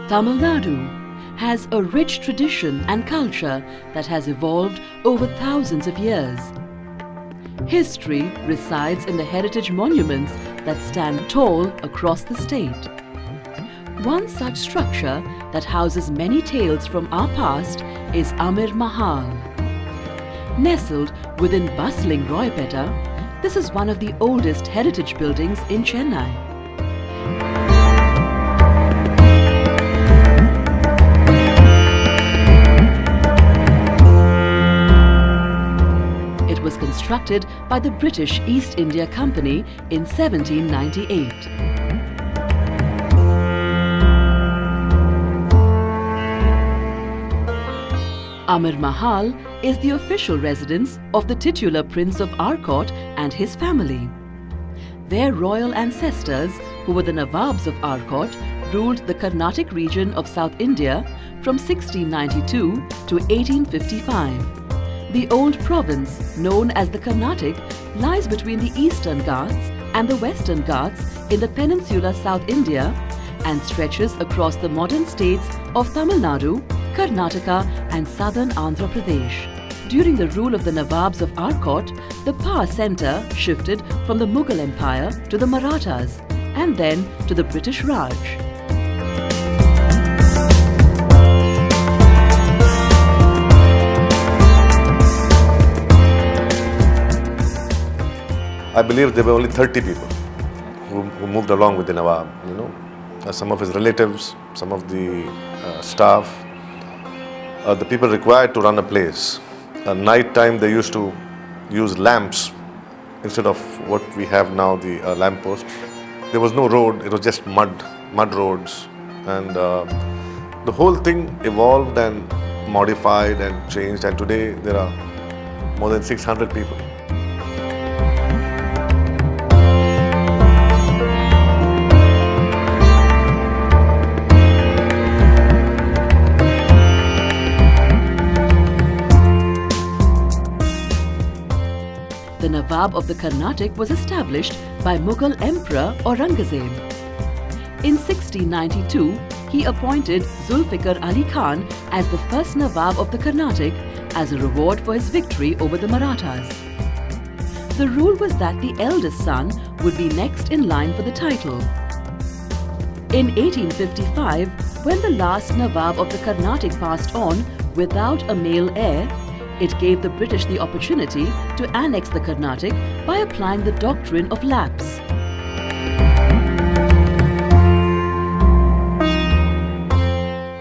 Tamil Nadu has a rich tradition and culture that has evolved over thousands of years. History resides in the heritage monuments that stand tall across the state. One such structure that houses many tales from our past is Amir Mahal. Nestled within bustling Royapettah, this is one of the oldest heritage buildings in Chennai. It was constructed by the British East India Company in 1798. Amir Mahal is the official residence of the titular Prince of Arcot and his family. Their royal ancestors, who were the Nawabs of Arcot, ruled the Carnatic region of South India from 1692 to 1855. The old province, known as the Carnatic, lies between the Eastern Ghats and the Western Ghats in the peninsular South India and stretches across the modern states of Tamil Nadu, Karnataka and southern Andhra Pradesh. During the rule of the Nawabs of Arcot, the power centre shifted from the Mughal Empire to the Marathas and then to the British Raj. I believe there were only 30 people who moved along with the Nawab, some of his relatives, some of the staff, the people required to run a place. At night time they used to use lamps instead of what we have now, the lamp post. There was no road, it was just mud roads, and the whole thing evolved and modified and changed, and today there are more than 600 people. The Nawab of the Carnatic was established by Mughal Emperor Aurangzeb. In 1692, he appointed Zulfikar Ali Khan as the first Nawab of the Carnatic as a reward for his victory over the Marathas. The rule was that the eldest son would be next in line for the title. In 1855, when the last Nawab of the Carnatic passed on without a male heir, it gave the British the opportunity to annex the Carnatic by applying the doctrine of lapse.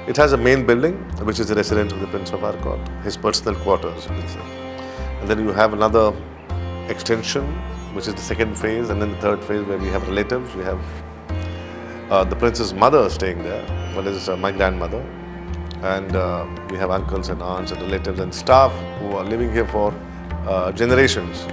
It has a main building, which is the residence of the Prince of Arcot, his personal quarters, you can say. And then you have another extension, which is the second phase, and then the third phase where we have relatives. We have the Prince's mother staying there, one is my grandmother. And we have uncles and aunts and relatives and staff who are living here for generations.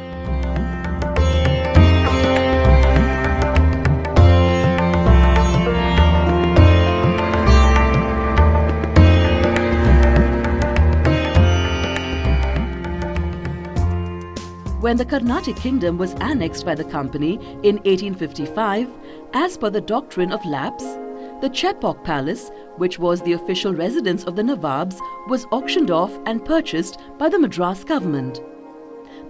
When the Carnatic kingdom was annexed by the company in 1855, as per the doctrine of lapse, the Chepauk Palace, which was the official residence of the Nawabs, was auctioned off and purchased by the Madras government.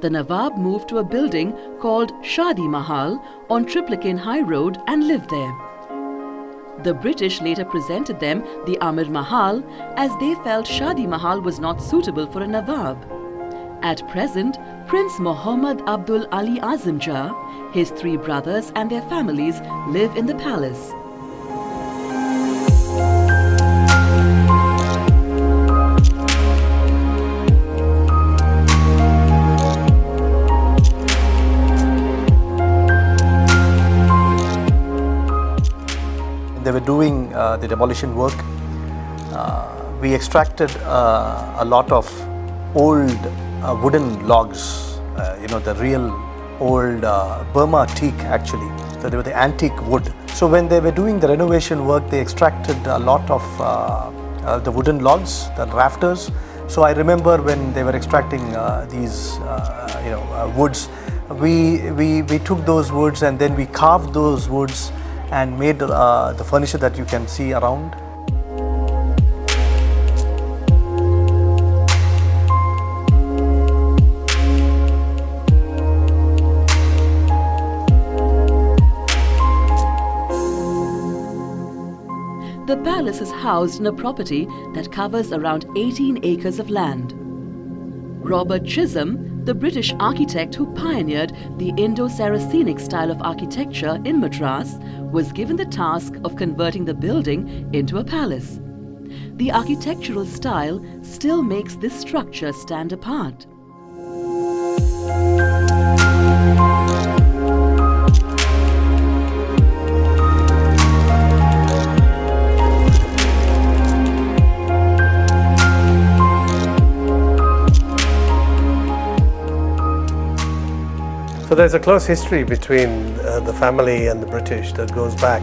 The Nawab moved to a building called Shadi Mahal on Triplicane High Road and lived there. The British later presented them the Amir Mahal as they felt Shadi Mahal was not suitable for a Nawab. At present, Prince Muhammad Abdul Ali Azim Jah, his three brothers and their families live in the palace. They were doing the demolition work. We extracted a lot of old wooden logs, the real old Burma teak actually. So they were the antique wood. So when they were doing the renovation work, they extracted a lot of the wooden logs, the rafters. So I remember when they were extracting these woods, we took those woods and then we carved those woods and made the furniture that you can see around. The palace is housed in a property that covers around 18 acres of land. Robert Chisholm, the British architect who pioneered the Indo-Saracenic style of architecture in Madras, was given the task of converting the building into a palace. The architectural style still makes this structure stand apart. So there's a close history between the family and the British that goes back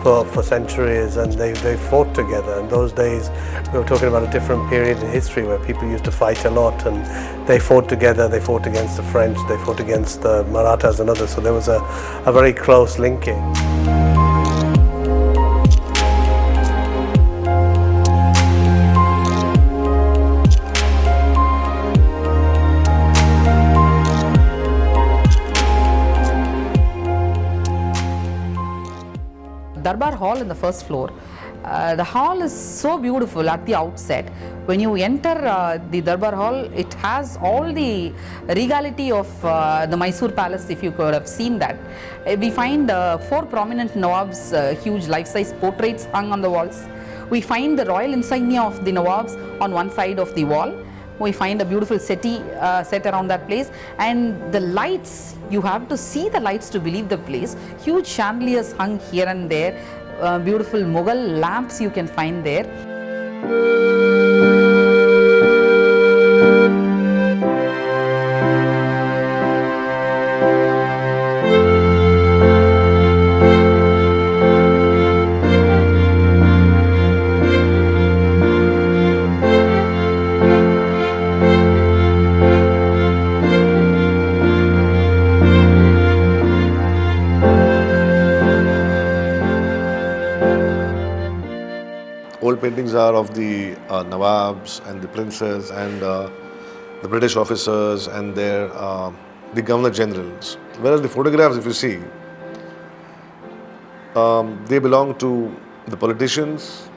for centuries, and they fought together. In those days, we were talking about a different period in history where people used to fight a lot, and they fought together. They fought against the French, they fought against the Marathas and others, so there was a very close linking. Darbar Hall in the first floor. The hall is so beautiful at the outset. When you enter the Darbar Hall, it has all the regality of the Mysore Palace, if you could have seen that. We find 4 prominent Nawabs, huge life-size portraits hung on the walls. We find the royal insignia of the Nawabs on one side of the wall. We find a beautiful settee set around that place, and the lights, you have to see the lights to believe the place. Huge chandeliers hung here and there, beautiful Mughal lamps you can find there. Old paintings are of the Nawabs and the princes and the British officers and the governor generals. Whereas the photographs, if you see, they belong to the politicians,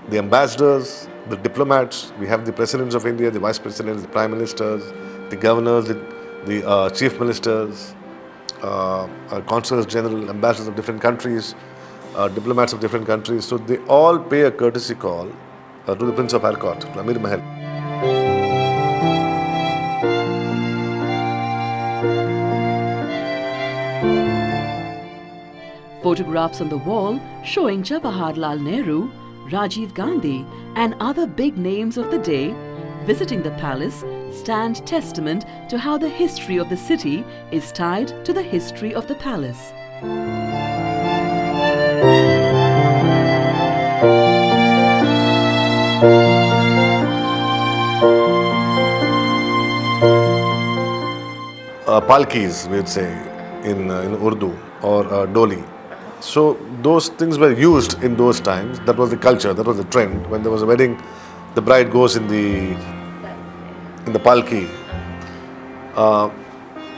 the ambassadors, the diplomats. We have the presidents of India, the vice presidents, the prime ministers, the governors, the chief ministers, consuls general, ambassadors of different countries, diplomats of different countries. So they all pay a courtesy call to the Prince of Arcot, Amir Mahal. Photographs on the wall showing Jawaharlal Nehru, Rajiv Gandhi and other big names of the day visiting the palace stand testament to how the history of the city is tied to the history of the palace. Palkis, we would say, in Urdu, or doli. So those things were used in those times. That was the culture, that was the trend. When there was a wedding, the bride goes in the palki.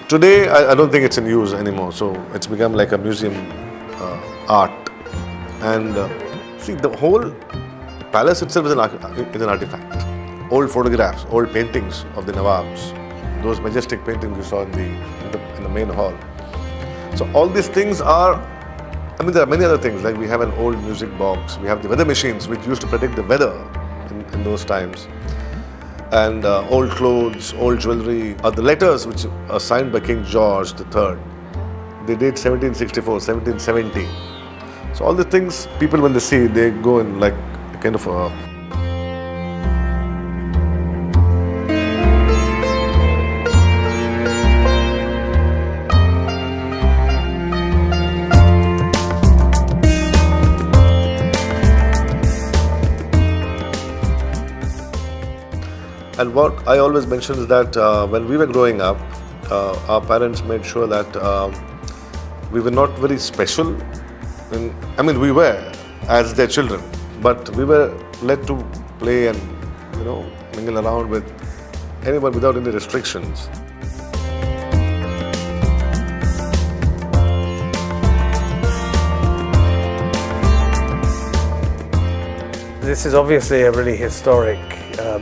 Today, I don't think it's in use anymore. So it's become like a museum art. And see, the whole palace itself is an artifact. Old photographs, old paintings of the Nawabs, those majestic paintings you saw in the main hall. So all these things are, I mean, there are many other things, like we have an old music box, we have the weather machines which used to predict the weather in those times, and old clothes, old jewelry, the letters which are signed by King George III. They date 1764, 1770. So all the things, people when they see, they go in like kind of a And what I always mention is that when we were growing up, our parents made sure that we were not very special. I mean, we were as their children, but we were led to play and, mingle around with anyone without any restrictions. This is obviously a really historic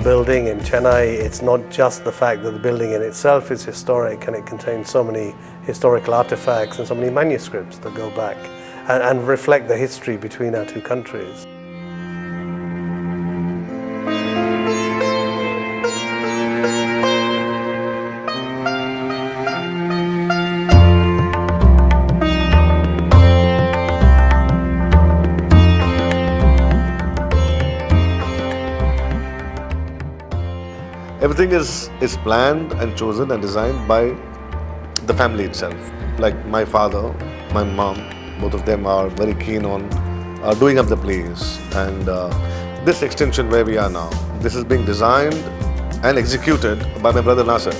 building in Chennai. It's not just the fact that the building in itself is historic, and it contains so many historical artifacts and so many manuscripts that go back and reflect the history between our two countries. Everything is planned and chosen and designed by the family itself. Like my father, my mom, both of them are very keen on doing up the place. And this extension where we are now, this is being designed and executed by my brother Nasir.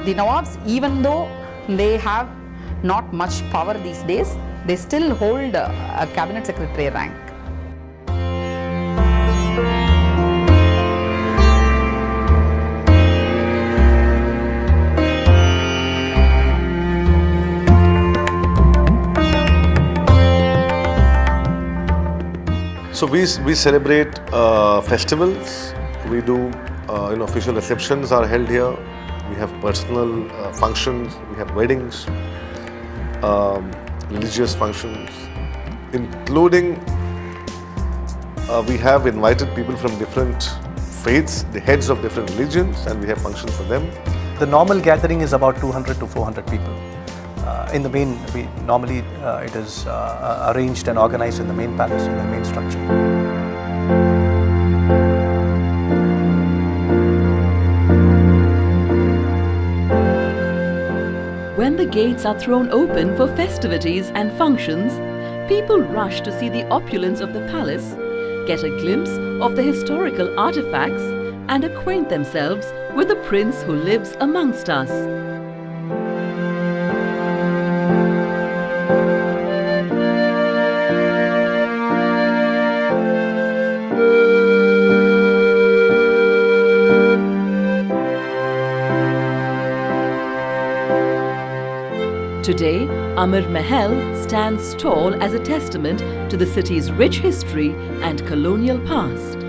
The Nawabs, even though they have not much power these days, they still hold a cabinet secretary rank. So we celebrate festivals. We do official receptions are held here. We have personal functions. We have weddings, religious functions, including we have invited people from different faiths, the heads of different religions, and we have functions for them. The normal gathering is about 200 to 400 people. In the main, normally it is arranged and organized in the main palace, in the main structure. When the gates are thrown open for festivities and functions, people rush to see the opulence of the palace, get a glimpse of the historical artifacts, and acquaint themselves with the prince who lives amongst us. Today, Amir Mahal stands tall as a testament to the city's rich history and colonial past.